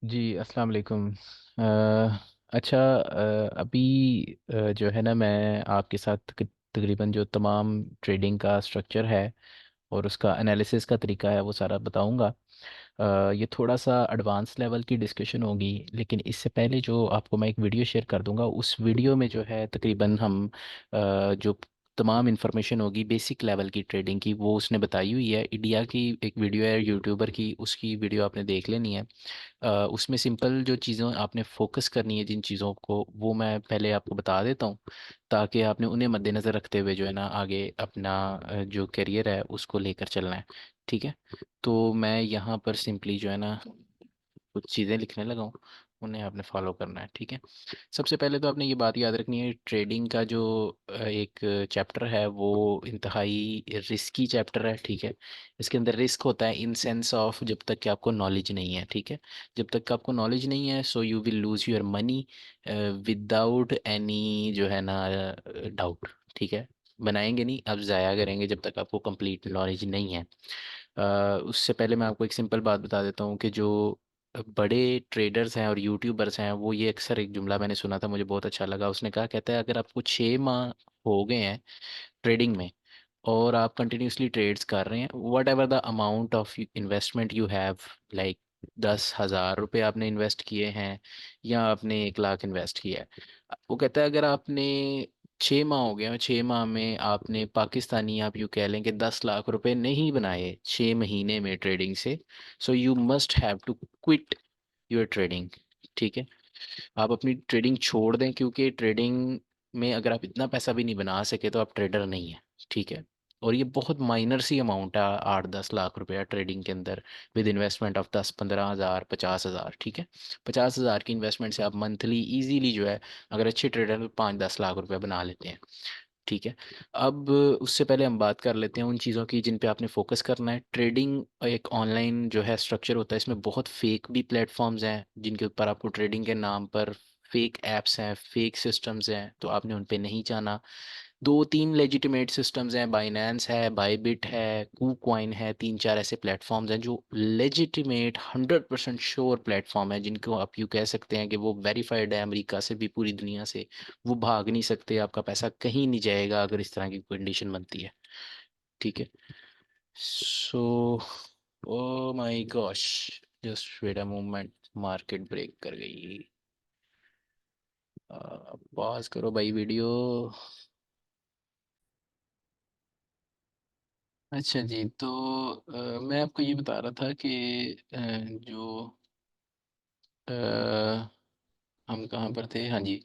जी अस्सलाम वालेकुम। अच्छा, अभी जो है ना, मैं आपके साथ तकरीबन जो तमाम ट्रेडिंग का स्ट्रक्चर है और उसका एनालिसिस का तरीका है वो सारा बताऊंगा। ये थोड़ा सा एडवांस लेवल की डिस्कशन होगी, लेकिन इससे पहले जो आपको मैं एक वीडियो शेयर कर दूंगा, उस वीडियो में जो है तकरीबन हम जो तमाम इंफॉर्मेशन होगी बेसिक लेवल की ट्रेडिंग की वो उसने बताई हुई है। इंडिया की एक वीडियो है यूट्यूबर की, उसकी वीडियो आपने देख लेनी है। उसमें सिंपल जो चीज़ों आपने फोकस करनी है, जिन चीज़ों को वो मैं पहले आपको बता देता हूँ, ताकि आपने उन्हें मद्देनज़र रखते हुए जो है ना आगे अपना जो करियर है उसको लेकर चलना है। ठीक है। तो मैं यहाँ पर सिंपली जो है ना कुछ चीज़ें लिखने लगा हूँ, उन्हें आपने फॉलो करना है। ठीक है। सबसे पहले तो आपने ये बात याद रखनी है, ट्रेडिंग का जो एक चैप्टर है वो इंतहाई रिस्की चैप्टर है। ठीक है। इसके अंदर रिस्क होता है इन सेंस ऑफ जब तक कि आपको नॉलेज नहीं है। ठीक है। जब तक कि आपको नॉलेज नहीं है, so you will lose your money without any जो है ना डाउट। ठीक है। बनाएंगे नहीं, आप ज़ाया करेंगे जब तक आपको कंप्लीट नॉलेज नहीं है। उससे पहले मैं आपको एक सिंपल बात बता देता हूँ कि जो बड़े ट्रेडर्स हैं और यूट्यूबर्स हैं, वो ये अक्सर एक जुमला मैंने सुना था, मुझे बहुत अच्छा लगा। उसने कहा, कहता है अगर आपको 6 माह हो गए हैं ट्रेडिंग में और आप कंटिन्यूसली ट्रेड्स कर रहे हैं, what ever the amount of investment you have, like 10,000 रुपये आपने इन्वेस्ट किए हैं या आपने 1 लाख इन्वेस्ट किया है, वो कहता है अगर आपने 6 माह हो गए और 6 माह में आपने पाकिस्तानी, आप यूँ कह लें कि 10 लाख रुपए नहीं बनाए 6 महीने में ट्रेडिंग से, so you must have to quit your trading. ठीक है। आप अपनी ट्रेडिंग छोड़ दें, क्योंकि ट्रेडिंग में अगर आप इतना पैसा भी नहीं बना सके तो आप ट्रेडर नहीं हैं। ठीक है। और ये बहुत माइनर सी अमाउंट है, 8-10 लाख रुपया ट्रेडिंग के अंदर, विद इन्वेस्टमेंट ऑफ 10-15 हज़ार 50 हज़ार। ठीक है। 50 हज़ार की इन्वेस्टमेंट से आप मंथली इजीली जो है, अगर अच्छे ट्रेडर, 5-10 लाख रुपया बना लेते हैं। ठीक है। अब उससे पहले हम बात कर लेते हैं उन चीज़ों की जिन पे आपने फोकस करना है। ट्रेडिंग एक ऑनलाइन जो है स्ट्रक्चर होता है, इसमें बहुत फेक भी प्लेटफॉर्म्स हैं जिनके ऊपर आपको ट्रेडिंग के नाम पर फेक एप्स हैं, फेक सिस्टम्स हैं, तो आपने उन पे नहीं जाना। 2-3 लेजिटिमेट सिस्टम्स हैं, बाइनेंस है, बाइबिट है, कूकॉइन है, 3-4 ऐसे प्लेटफॉर्म्स हैं जो लेजिटिमेट 100% श्योर प्लेटफॉर्म है, जिनको आप यूँ कह सकते हैं कि वो वेरीफाइड है अमेरिका से भी, पूरी दुनिया से। वो भाग नहीं सकते, आपका पैसा कहीं नहीं जाएगा अगर इस तरह की कंडीशन बनती है। ठीक है। So oh my gosh, just wait a moment, market break कर गई। पॉज करो भाई वीडियो। अच्छा जी, तो मैं आपको ये बता रहा था कि जो अ, हम कहाँ पर थे, हाँ जी।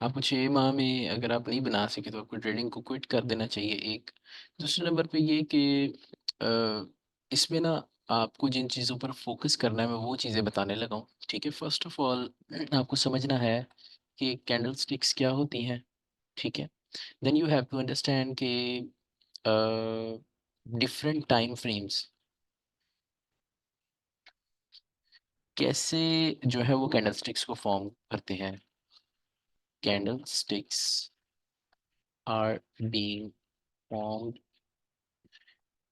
आपको 6 माह में अगर आप नहीं बना सके तो आपको ट्रेडिंग को क्विट कर देना चाहिए, एक। दूसरे नंबर पे ये कि अ, इसमें ना आपको जिन चीज़ों पर फोकस करना है, मैं वो चीज़ें बताने लगा हूँ। ठीक है। फर्स्ट ऑफ ऑल आपको समझना है कि कैंडल स्टिक्स क्या होती हैं। ठीक है। Then you have to understand कि डिफरेंट टाइम फ्रेम्स कैसे जो है वो कैंडल स्टिक्स को फॉर्म करते हैं। Candlesticks are being formed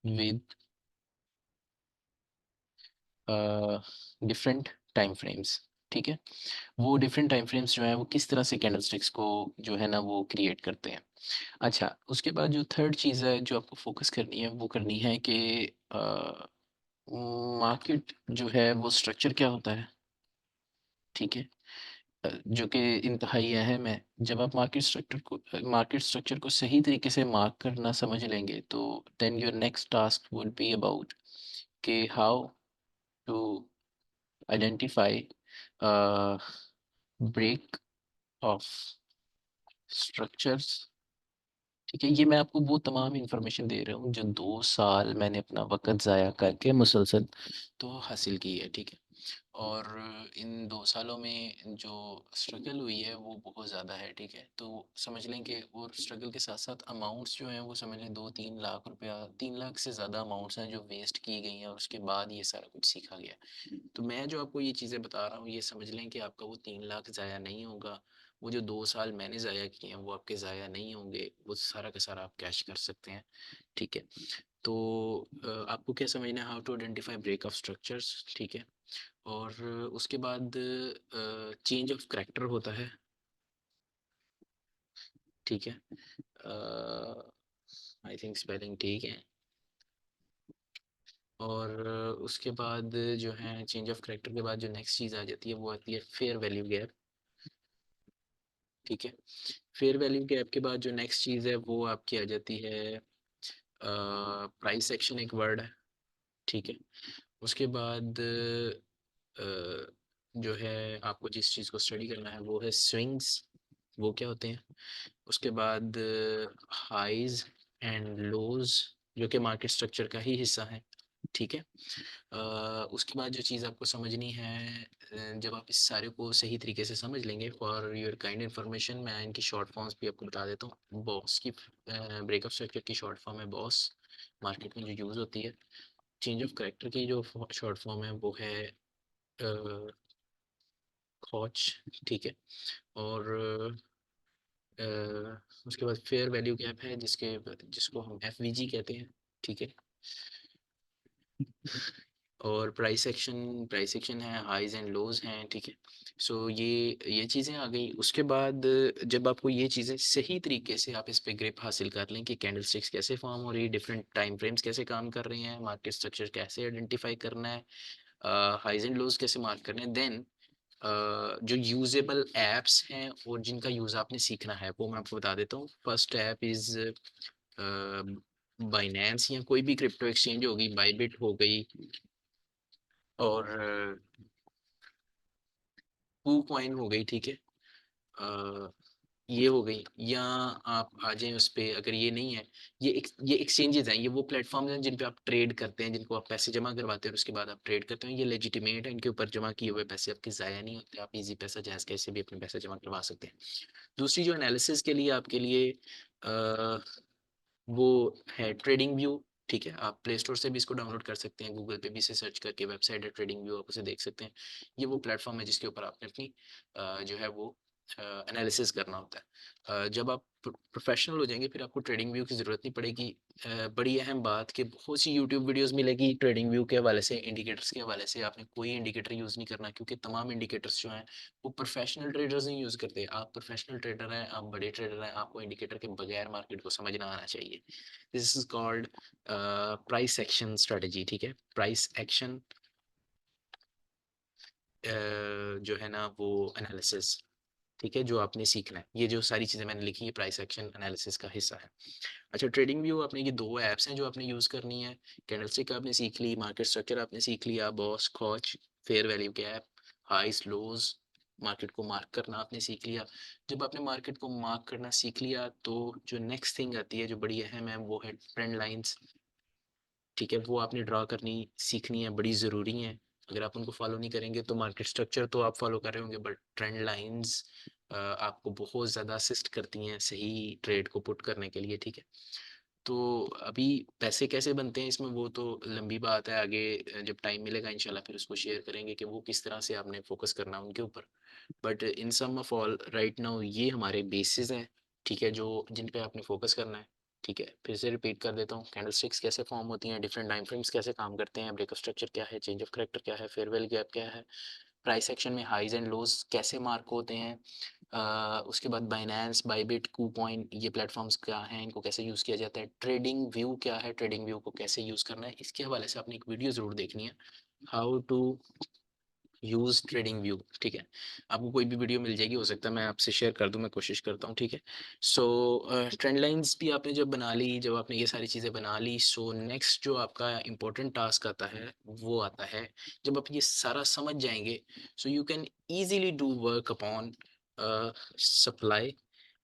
with different time frames. ठीक है। वो डिफरेंट टाइम फ्रेम्स जो है वो किस तरह से कैंडल स्टिक्स को जो है ना वो क्रिएट करते हैं। अच्छा, उसके बाद जो थर्ड चीज़ है जो आपको फोकस करनी है, वो करनी है कि मार्केट जो है वो स्ट्रक्चर क्या होता है। ठीक है। जो कि इंतहाई अहम है। जब आप मार्केट स्ट्रक्चर को सही तरीके से मार्क करना समझ लेंगे, तो then your next task would be about कि how to identify break of structures. ठीक है। ये मैं आपको वो तमाम इंफॉर्मेशन दे रहा हूँ जो 2 साल मैंने अपना वक़्त ज़ाया करके मुसलसल तो हासिल की है। ठीक है। और इन 2 सालों में जो स्ट्रगल हुई है वो बहुत ज़्यादा है। ठीक है। तो समझ लें कि, और स्ट्रगल के साथ साथ अमाउंट्स जो हैं वो समझ लें 2-3 लाख रुपया, 3 लाख से ज़्यादा अमाउंट्स हैं जो वेस्ट की गई हैं, और उसके बाद ये सारा कुछ सीखा गया। तो मैं जो आपको ये चीज़ें बता रहा हूँ, ये समझ लें कि आपका वो 3 लाख ज़ाया नहीं होगा। वो जो 2 साल मैंने ज़ाया किए हैं वो आपके ज़ाया नहीं होंगे, वो सारा का सारा आप कैश कर सकते हैं। ठीक है। तो आपको क्या समझना है, how to identify break of structures, ठीक है। और उसके बाद चेंज ऑफ करैक्टर होता है, ठीक है। आई थिंक स्पेलिंग ठीक है। और उसके बाद जो है चेंज ऑफ करैक्टर के बाद जो नेक्स्ट चीज़ आ जाती है वो आती है फेयर वैल्यू गैप, ठीक है। फेयर वैल्यू गैप के बाद जो नेक्स्ट चीज़ है वो आपकी आ जाती है प्राइस सेक्शन, एक वर्ड है, ठीक है। उसके बाद जो है आपको जिस चीज़ को स्टडी करना है वो है स्विंग्स, वो क्या होते हैं। उसके बाद हाइज एंड लोज, जो कि मार्केट स्ट्रक्चर का ही हिस्सा है, ठीक है। उसके बाद जो चीज़ आपको समझनी है, जब आप इस सारे को सही तरीके से समझ लेंगे, फॉर योर काइंड इन्फॉर्मेशन मैं इनकी शॉर्ट फॉर्म्स भी आपको बता देता हूँ। बॉस की ब्रेकअप स्ट्रक्चर की शॉर्ट फॉर्म है बॉस, मार्केट में जो यूज़ होती है। चेंज ऑफ करेक्टर की जो शॉर्ट फॉर्म है वो है खॉच, ठीक है। और उसके बाद फेयर वैल्यू गैप है जिसको हम एफवीजी कहते हैं, ठीक है। और प्राइस एक्शन है, हाइज एंड लोज हैं, ठीक है। सो ये चीज़ें आ गई। उसके बाद जब आपको ये चीज़ें सही तरीके से आप इस पे ग्रिप हासिल कर लें कि कैंडल स्टिक्स कैसे फॉर्म हो रही है, डिफरेंट टाइम फ्रेम्स कैसे काम कर रहे हैं, मार्केट स्ट्रक्चर कैसे आइडेंटिफाई करना है, हाइज एंड लोज कैसे मार्क करने हैं, देन जो यूजेबल एप्स हैं और जिनका यूज़ आपने सीखना है वो मैं आपको बता देता हूँ। फर्स्ट ऐप इज़ बाइनेंस, या कोई भी क्रिप्टो एक्सचेंज होगी, बाइबिट हो गई, और कू कॉइन हो गई, ठीक है। ये हो गई, या आप आ जाएं उस पे, अगर ये नहीं है, ये एक्सचेंजेस हैं, ये वो प्लेटफॉर्म्स हैं जिन पे आप ट्रेड करते हैं, जिनको आप पैसे जमा करवाते हैं और उसके बाद आप ट्रेड करते हैं। ये लेजिटिमेट है, इनके ऊपर जमा किए हुए पैसे आपके ज़ाया नहीं होते, आप इजी पैसा जैस कैसे भी अपने पैसे जमा करवा सकते हैं। दूसरी जो एनालिसिस के लिए आपके लिए वो है ट्रेडिंग व्यू, ठीक है। आप प्ले स्टोर से भी इसको डाउनलोड कर सकते हैं, गूगल पे भी इसे सर्च करके वेबसाइट है ट्रेडिंग व्यू, आप उसे देख सकते हैं। ये वो प्लेटफॉर्म है जिसके ऊपर आपने अपनी जो है वो एनालिसिस करना होता है। जब आप प्रोफेशनल हो जाएंगे फिर आपको ट्रेडिंग व्यू की ज़रूरत नहीं पड़ेगी। बड़ी अहम बात कि बहुत सी यूट्यूब वीडियोस मिलेगी ट्रेडिंग व्यू के हवाले से, इंडिकेटर्स के हवाले से। आपने कोई इंडिकेटर यूज़ नहीं करना, क्योंकि तमाम इंडिकेटर्स जो हैं वो प्रोफेशनल ट्रेडर्स नहीं यूज़ करते। आप प्रोफेशनल ट्रेडर हैं, आप बड़े ट्रेडर हैं, आपको इंडिकेटर के बगैर मार्केट को समझना आना चाहिए। This is called price action strategy, ठीक है। प्राइस एक्शन जो है ना वो एनालिसिस, ठीक है, जो आपने सीखना है। ये जो सारी चीज़ें मैंने लिखी है प्राइस एक्शन एनालिसिस का हिस्सा है। अच्छा, ट्रेडिंग व्यू आपने, ये दो ऐप्स हैं जो आपने यूज़ करनी है। कैंडलस्टिक आपने सीख ली, मार्केट स्ट्रक्चर आपने सीख लिया, बॉस कॉच, फेयर वैल्यू गैप, हाइस लोज, मार्केट को मार्क करना आपने सीख लिया। जब आपने मार्केट को मार्क करना सीख लिया तो जो नेक्स्ट थिंग आती है जो बड़ी अहम है वो है ट्रेंड लाइंस, ठीक है। वो आपने ड्रा करनी सीखनी है, बड़ी ज़रूरी है। अगर आप उनको फॉलो नहीं करेंगे तो मार्केट स्ट्रक्चर तो आप फॉलो कर रहे होंगे, बट ट्रेंड लाइंस आपको बहुत ज़्यादा असिस्ट करती हैं सही ट्रेड को पुट करने के लिए, ठीक है। तो अभी पैसे कैसे बनते हैं इसमें वो तो लंबी बात है, आगे जब टाइम मिलेगा इंशाल्लाह फिर उसको शेयर करेंगे कि वो किस तरह से आपने फोकस करना है उनके ऊपर। But in sum of all right now ये हमारे बेसिस हैं, ठीक है, जो जिन पे आपने फोकस करना है, ठीक है। फिर से रिपीट कर देता हूँ, कैंडलस्टिक्स कैसे फॉर्म होती हैं, डिफरेंट टाइम फ्रेम्स कैसे काम करते हैं, ब्रेकअप स्ट्रक्चर क्या है, चेंज ऑफ करेक्टर क्या है, फेयरवेल गैप क्या है, प्राइस एक्शन में हाइज एंड लोज कैसे मार्क होते हैं, उसके बाद बाइनेंस, बाइबिट, कूकॉइन, ये प्लेटफॉर्म्स क्या हैं, इनको कैसे यूज़ किया जाता है, ट्रेडिंग व्यू क्या है, ट्रेडिंग व्यू को कैसे यूज़ करना है, इसके हवाले से आपने एक वीडियो ज़रूर देखनी है, how to use TradingView, ठीक है। आपको कोई भी वीडियो मिल जाएगी, हो सकता है मैं आपसे शेयर कर दूं, मैं कोशिश करता हूँ, ठीक है। सो ट्रेंड लाइंस भी आपने जब बना ली, जब आपने ये सारी चीज़ें बना ली, सो नेक्स्ट जो आपका इम्पोर्टेंट टास्क आता है वो आता है, जब आप ये सारा समझ जाएंगे so you can easily do work upon supply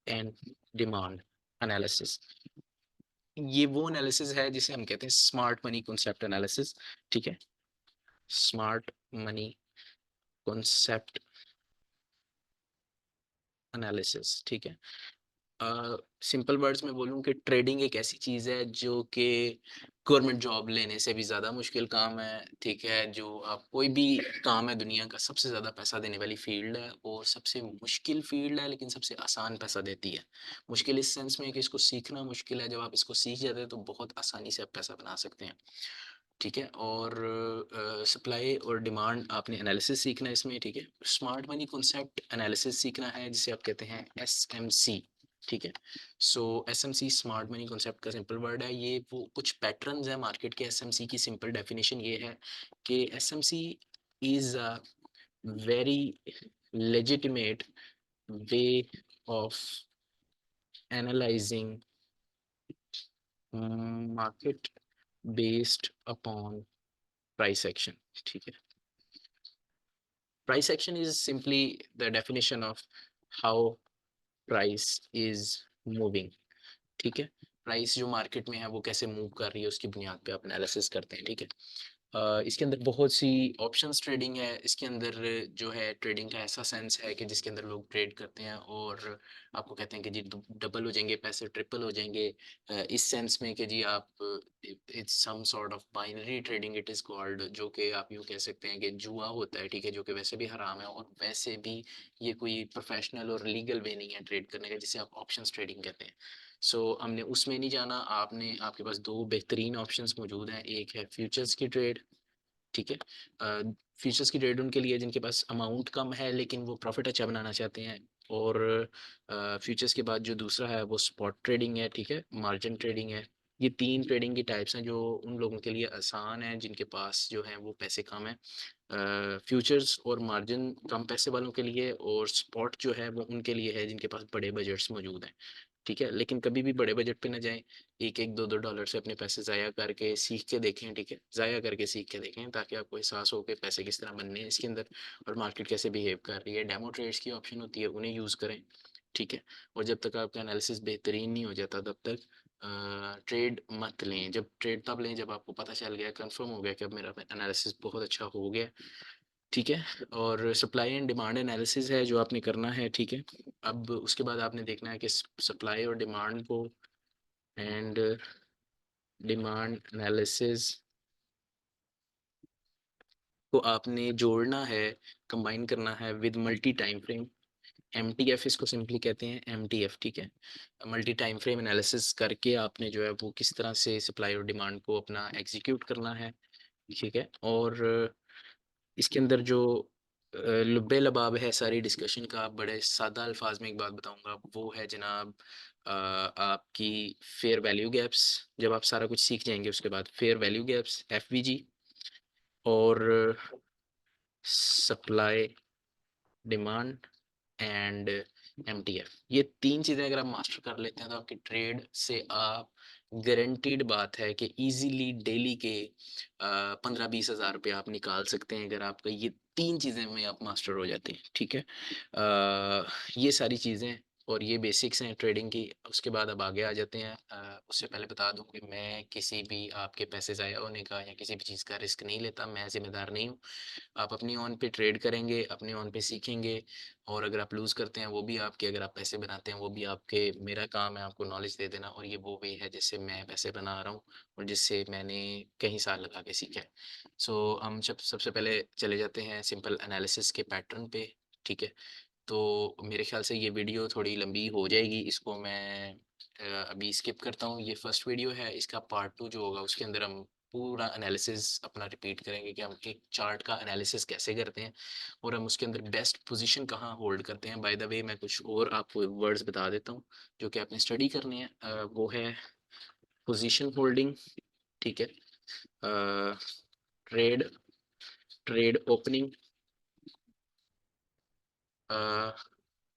and demand analysis. ये वो एनालिसिस है जिसे हम कहते हैं स्मार्ट मनी कॉन्सेप्ट एनालिसिस, ठीक है। स्मार्ट मनी कॉन्सेप्ट एनालिसिस, ठीक है। सिंपल वर्ड्स में बोलूँ कि ट्रेडिंग एक ऐसी चीज़ है जो कि गवर्नमेंट जॉब लेने से भी ज़्यादा मुश्किल काम है, ठीक है? जो आप कोई भी काम है दुनिया का सबसे ज़्यादा पैसा देने वाली फ़ील्ड है और सबसे मुश्किल फ़ील्ड है लेकिन सबसे आसान पैसा देती है। मुश्किल इस सेंस में कि इसको सीखना मुश्किल है, जब आप इसको सीख जाते हैं तो बहुत आसानी से आप पैसा बना सकते हैं, ठीक है? और सप्लाई और डिमांड आपने एनालिसिस सीखना है इसमें, ठीक है? स्मार्ट मनी कॉन्सेप्ट एनालिसिस सीखना है जिसे आप कहते हैं एसएमसी, ठीक है? सो एसएमसी स्मार्ट मनी कॉन्सेप्ट का सिंपल वर्ड है, ये वो कुछ पैटर्न्स हैं मार्केट के। एसएमसी की सिंपल डेफिनेशन ये है कि SMC is a very legitimate way of analysing market based upon price action, ठीक है? Price action is simply the definition of how price is moving. ठीक है, प्राइस जो मार्केट में है वो कैसे मूव कर रही है उसकी बुनियाद पे आप एनालिसिस करते हैं, ठीक है? इसके अंदर बहुत सी ऑप्शंस ट्रेडिंग है, इसके अंदर जो है ट्रेडिंग का ऐसा सेंस है कि जिसके अंदर लोग ट्रेड करते हैं और आपको कहते हैं कि जी डबल हो जाएंगे पैसे, ट्रिपल हो जाएंगे, इस सेंस में कि जी आप it's some sort of binary trading it is called, जो कि आप यूँ कह सकते हैं कि जुआ होता है, ठीक है? जो कि वैसे भी हराम है और वैसे भी ये कोई प्रोफेशनल और लीगल वे नहीं है ट्रेड करने का, जिसे आप ऑप्शंस ट्रेडिंग कहते हैं। सो हमने उसमें नहीं जाना, आपने आपके पास दो बेहतरीन ऑप्शंस मौजूद हैं, एक है फ्यूचर्स की ट्रेड, ठीक है? फ्यूचर्स की ट्रेड उनके लिए जिनके पास अमाउंट कम है लेकिन वो प्रॉफिट अच्छा बनाना चाहते हैं, और फ्यूचर्स के बाद जो दूसरा है वो स्पॉट ट्रेडिंग है, ठीक है? मार्जिन ट्रेडिंग है। ये तीन ट्रेडिंग की टाइप्स हैं जो उन लोगों के लिए आसान है जिनके पास जो है वो पैसे कम है। फ्यूचर्स और मार्जिन कम पैसे वालों के लिए, और स्पॉट जो है वो उनके लिए है जिनके पास बड़े बजट्स मौजूद हैं, ठीक है? लेकिन कभी भी बड़े बजट पे ना जाएँ, 1-1 2-2 डॉलर से अपने पैसे ज़ाया करके सीख के देखें, ठीक है? ज़ाया करके सीख के देखें ताकि आपको एहसास हो कि पैसे किस तरह बनने हैं इसके अंदर और मार्केट कैसे बिहेव कर रही है। डेमो ट्रेड्स की ऑप्शन होती है, उन्हें यूज़ करें, ठीक है? और जब तक आपका एनालिसिस बेहतरीन नहीं हो जाता तब तक ट्रेड मत लें। जब ट्रेड तब लें जब आपको पता चल गया, कन्फर्म हो गया कि अब मेरा एनालिसिस बहुत अच्छा हो गया, ठीक है? और सप्लाई एंड डिमांड एनालिसिस है जो आपने करना है, ठीक है? अब उसके बाद आपने देखना है कि सप्लाई और डिमांड को एंड डिमांड एनालिसिस को आपने जोड़ना है, कंबाइन करना है with multi time frame. MTF इसको सिंपली कहते हैं, एमटीएफ, ठीक है? मल्टी टाइम फ्रेम एनालिसिस करके आपने जो है वो किस तरह से सप्लाई और डिमांड को अपना एग्जीक्यूट करना है, ठीक है? और इसके अंदर जो लुब्बे लबाब है सारी डिस्कशन का, बड़े सादा अल्फाज में एक बात बताऊंगा, वो है जनाब आपकी फेयर वैल्यू गैप्स। जब आप सारा कुछ सीख जाएंगे उसके बाद फेयर वैल्यू गैप्स, एफवीजी, और सप्लाई डिमांड एंड एमटीएफ, ये तीन चीज़ें अगर आप मास्टर कर लेते हैं तो आपकी ट्रेड से आप गारंटीड बात है कि इजीली डेली के 15-20 हज़ार रुपये आप निकाल सकते हैं अगर आपका ये तीन चीज़ें में आप मास्टर हो जाते हैं, ठीक है? ये सारी चीज़ें और ये बेसिक्स हैं ट्रेडिंग की। उसके बाद अब आगे आ जाते हैं। उससे पहले बता दूं कि मैं किसी भी आपके पैसे ज़ाया होने का या किसी भी चीज़ का रिस्क नहीं लेता, मैं जिम्मेदार नहीं हूँ। आप अपनी ऑन पे ट्रेड करेंगे, अपने ऑन पे सीखेंगे, और अगर आप लूज़ करते हैं वो भी आपके, अगर आप पैसे बनाते हैं वो भी आपके। मेरा काम है आपको नॉलेज दे देना, और ये वो वे है जिससे मैं पैसे बना रहा हूँ और जिससे मैंने कई साल लगा के सीखा है। सो हम जब सबसे पहले चले जाते हैं सिंपल एनालिसिस के पैटर्न पे, ठीक है? तो मेरे ख्याल से ये वीडियो थोड़ी लंबी हो जाएगी, इसको मैं अभी स्किप करता हूँ। ये फर्स्ट वीडियो है, इसका पार्ट 2 जो होगा उसके अंदर हम पूरा एनालिसिस अपना रिपीट करेंगे कि हम एक चार्ट का एनालिसिस कैसे करते हैं और हम उसके अंदर बेस्ट पोजीशन कहाँ होल्ड करते हैं। बाय द वे मैं कुछ और आपको वर्ड्स बता देता हूँ जो कि आपने स्टडी करने हैं। वो है पोजीशन होल्डिंग, ठीक है? ट्रेड ट्रेड ओपनिंग,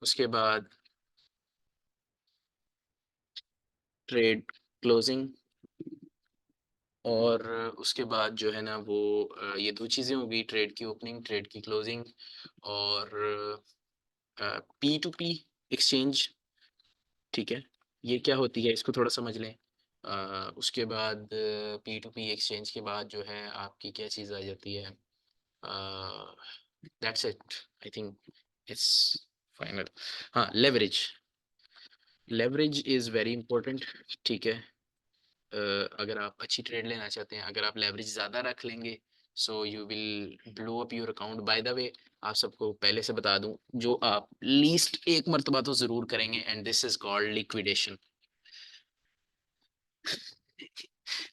उसके बाद ट्रेड क्लोजिंग, और उसके बाद जो है ना वो ये दो चीज़ें हो गई, ट्रेड की ओपनिंग, ट्रेड की क्लोजिंग, और पी टू पी एक्सचेंज, ठीक है? ये क्या होती है इसको थोड़ा समझ लें। उसके बाद पी टू पी एक्सचेंज के बाद जो है आपकी क्या चीज़ आ जाती है, that's it, I think it's final. हाँ, leverage. Leverage is very important, ठीक है। अगर आप अच्छी ट्रेड लेना चाहते हैं, अगर आप लेवरेज ज़्यादा रख लेंगे, so you will blow up your account. By the way, आप सबको पहले से बता दूं, जो आप लीस्ट एक मर्तबा तो ज़रूर करेंगे, and this is called liquidation.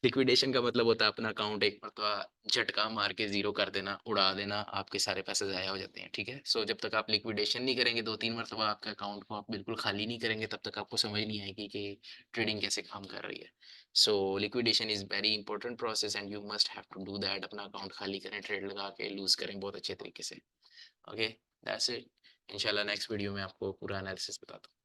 Liquidation का मतलब होता है अपना अकाउंट एक मरतबा झटका मार के जीरो कर देना, उड़ा देना, आपके सारे पैसे ज़ाया हो जाते हैं, ठीक है। सो जब तक आप लिक्विडेशन नहीं करेंगे, 2-3 मरतबा आपके अकाउंट को आप बिल्कुल खाली नहीं करेंगे, तब तक आपको समझ नहीं आएगी कि ट्रेडिंग कैसे काम कर रही है। So liquidation is very important process and you must have to do that. अपना अकाउंट खाली करें, ट्रेड लगा के लूज करें बहुत अच्छे तरीके से। Okay, that's it. इंशाल्लाह नेक्स्ट वीडियो में आपको पूरा एनालिसिस बताता हूँ।